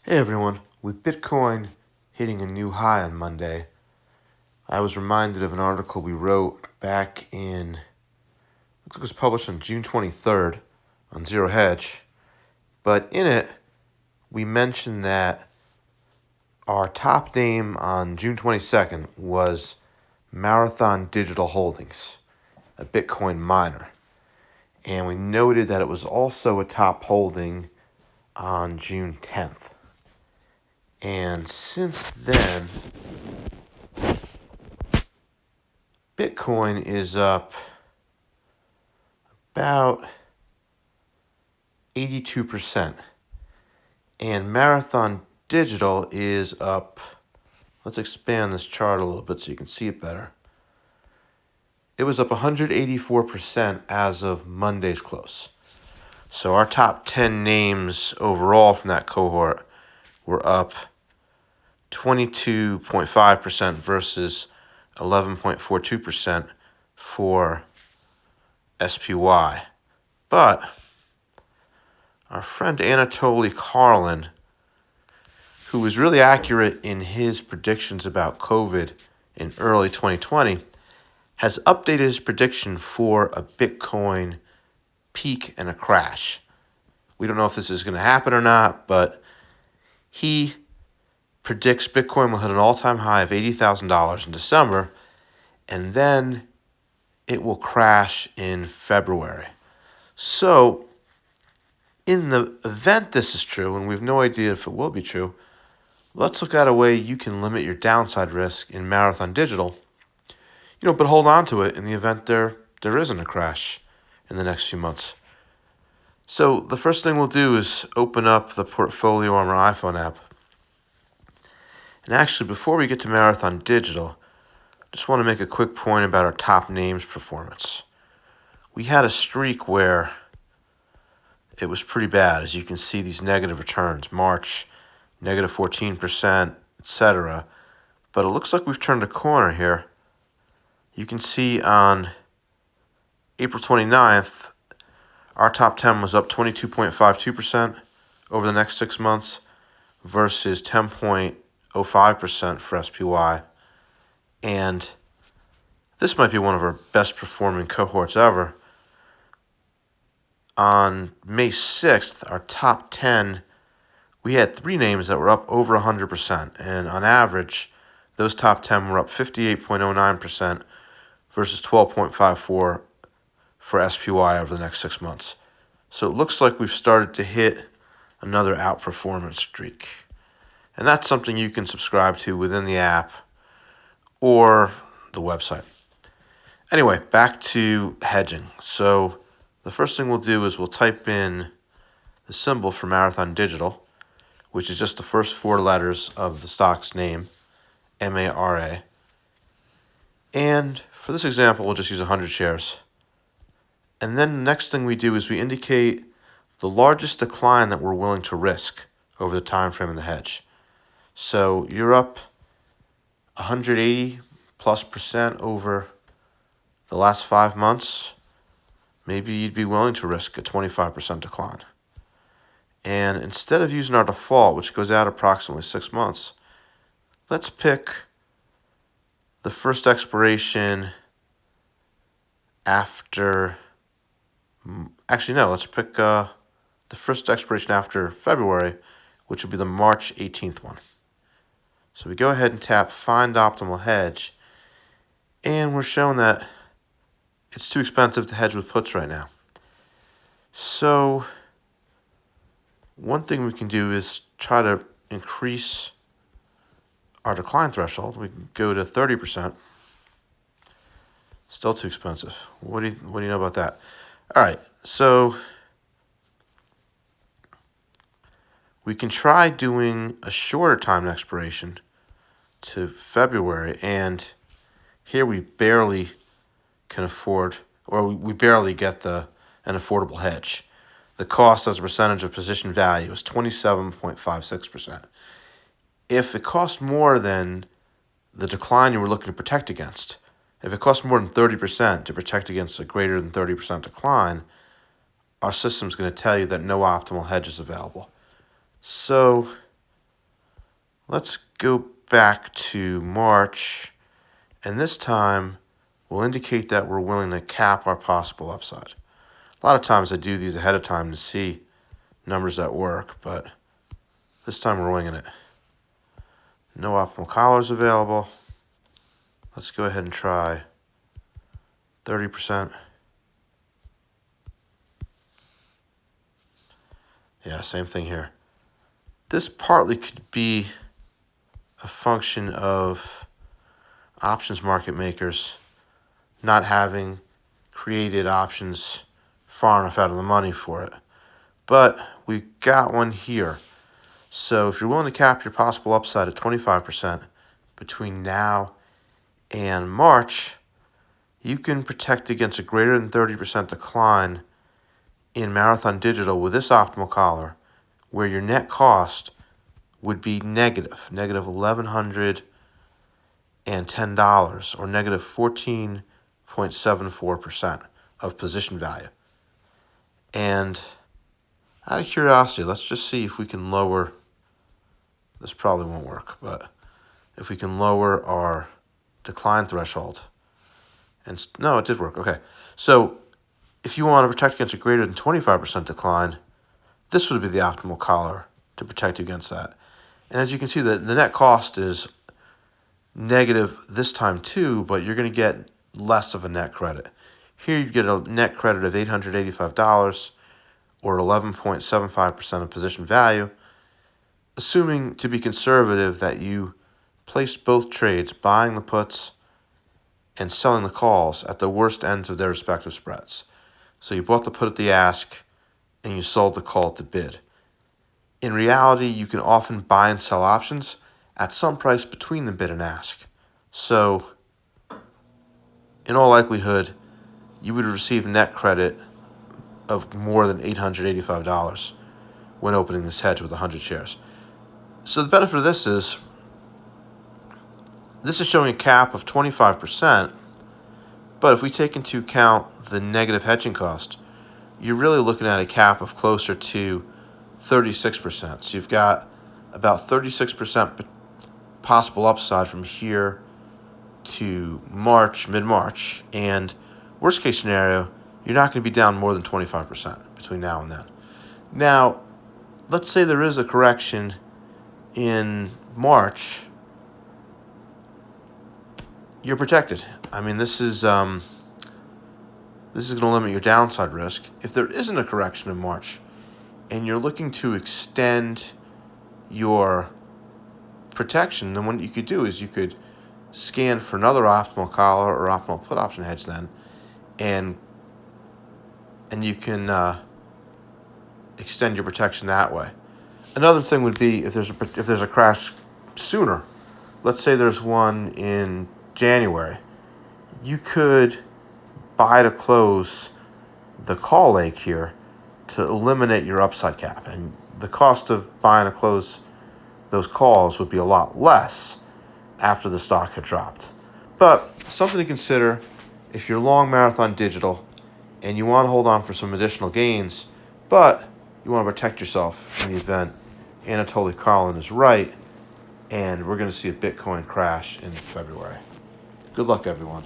Hey everyone, with Bitcoin hitting a new high on Monday, I was reminded of an article we wrote back in, looks like it was published on June 23rd on Zero Hedge, but in it, we mentioned that our top name on June 22nd was Marathon Digital Holdings, a Bitcoin miner, and we noted that it was also a top holding on June 10th. And since then, Bitcoin is up about 82%. And Marathon Digital is up. Let's expand this chart a little bit so you can see it better. It was up 184% as of Monday's close. So our top 10 names overall from that cohort were up 22.5% versus 11.42% for SPY. But our friend Anatoly Karlin, who was really accurate in his predictions about COVID in early 2020, has updated his prediction for a Bitcoin peak and a crash. We don't know if this is going to happen or not, but he predicts Bitcoin will hit an all-time high of $80,000 in December, and then it will crash in February. So, in the event this is true, and we have no idea if it will be true, let's look at a way you can limit your downside risk in Marathon Digital, but hold on to it in the event there isn't a crash in the next few months. So the first thing we'll do is open up the portfolio on our iPhone app. And actually, before we get to Marathon Digital, I just want to make a quick point about our top names performance. We had a streak where it was pretty bad. As you can see, these negative returns, March, negative 14%, etc. But it looks like we've turned a corner here. You can see on April 29th, our top 10 was up 22.52% over the next 6 months versus 10.05% for SPY. And this might be one of our best performing cohorts ever. On May 6th, our top 10, we had 3 names that were up over 100%. And on average, those top 10 were up 58.09% versus 12.54% for SPY over the next 6 months. So it looks like we've started to hit another outperformance streak. And that's something you can subscribe to within the app or the website. Anyway, back to hedging. So the first thing we'll do is we'll type in the symbol for Marathon Digital, which is just the first 4 letters of the stock's name, MARA. And for this example, we'll just use 100 shares. And then the next thing we do is we indicate the largest decline that we're willing to risk over the time frame in the hedge. So you're up 180 plus percent over the last 5 months. Maybe you'd be willing to risk a 25% decline. And instead of using our default, which goes out approximately 6 months, let's pick the first expiration after... Actually, no, let's pick the first expiration after February, which would be the March 18th one. So we go ahead and tap Find Optimal Hedge, and we're showing that it's too expensive to hedge with puts right now. So one thing we can do is try to increase our decline threshold. We can go to 30%. Still too expensive. What do you know about that? All right, so we can try doing a shorter time expiration to February, and here we barely can afford, or we barely get an affordable hedge. The cost as a percentage of position value is 27.56%. If it costs more than the decline you were looking to protect against, if it costs more than 30% to protect against a greater than 30% decline, our system's going to tell you that no optimal hedge is available. So Let's go back to March, and this time we'll indicate that we're willing to cap our possible upside. A lot of times I do these ahead of time to see numbers that work, but this time we're winging it. No optimal collars available. Let's go ahead and try 30%. Yeah, same thing here. This partly could be a function of options market makers not having created options far enough out of the money for it. But we got one here. So if you're willing to cap your possible upside at 25% between now and March, you can protect against a greater than 30% decline in Marathon Digital with this optimal collar, where your net cost would be negative $1,110, or negative 14.74% of position value. And out of curiosity, let's just see if we can lower, this probably won't work, but if we can lower our decline threshold. And no, it did work. Okay. So if you want to protect against a greater than 25% decline, this would be the optimal collar to protect against that. And as you can see, the net cost is negative this time too, but you're going to get less of a net credit. Here you get a net credit of $885, or 11.75% of position value, assuming, to be conservative, that you placed both trades, buying the puts and selling the calls, at the worst ends of their respective spreads. So you bought the put at the ask and you sold the call at the bid. In reality, you can often buy and sell options at some price between the bid and ask. So in all likelihood, you would receive net credit of more than $885 when opening this hedge with 100 shares. So the benefit of this is showing a cap of 25%, but if we take into account the negative hedging cost, you're really looking at a cap of closer to 36%. So you've got about 36% possible upside from here to March, mid-March, and worst case scenario, you're not going to be down more than 25% between now and then. Now, let's say there is a correction in March. You're protected. I mean, this is going to limit your downside risk. If there isn't a correction in March and you're looking to extend your protection, then what you could do is you could scan for another optimal collar or optimal put option hedge then, and you can extend your protection that way. Another thing would be if there's a crash sooner. Let's say there's one in January. You could buy to close the call leg here to eliminate your upside cap, and the cost of buying to close those calls would be a lot less after the stock had dropped. But something to consider if you're long Marathon Digital and you want to hold on for some additional gains, but you want to protect yourself in the event Anatoly Karlin is right and we're going to see a Bitcoin crash in February. Good luck, everyone.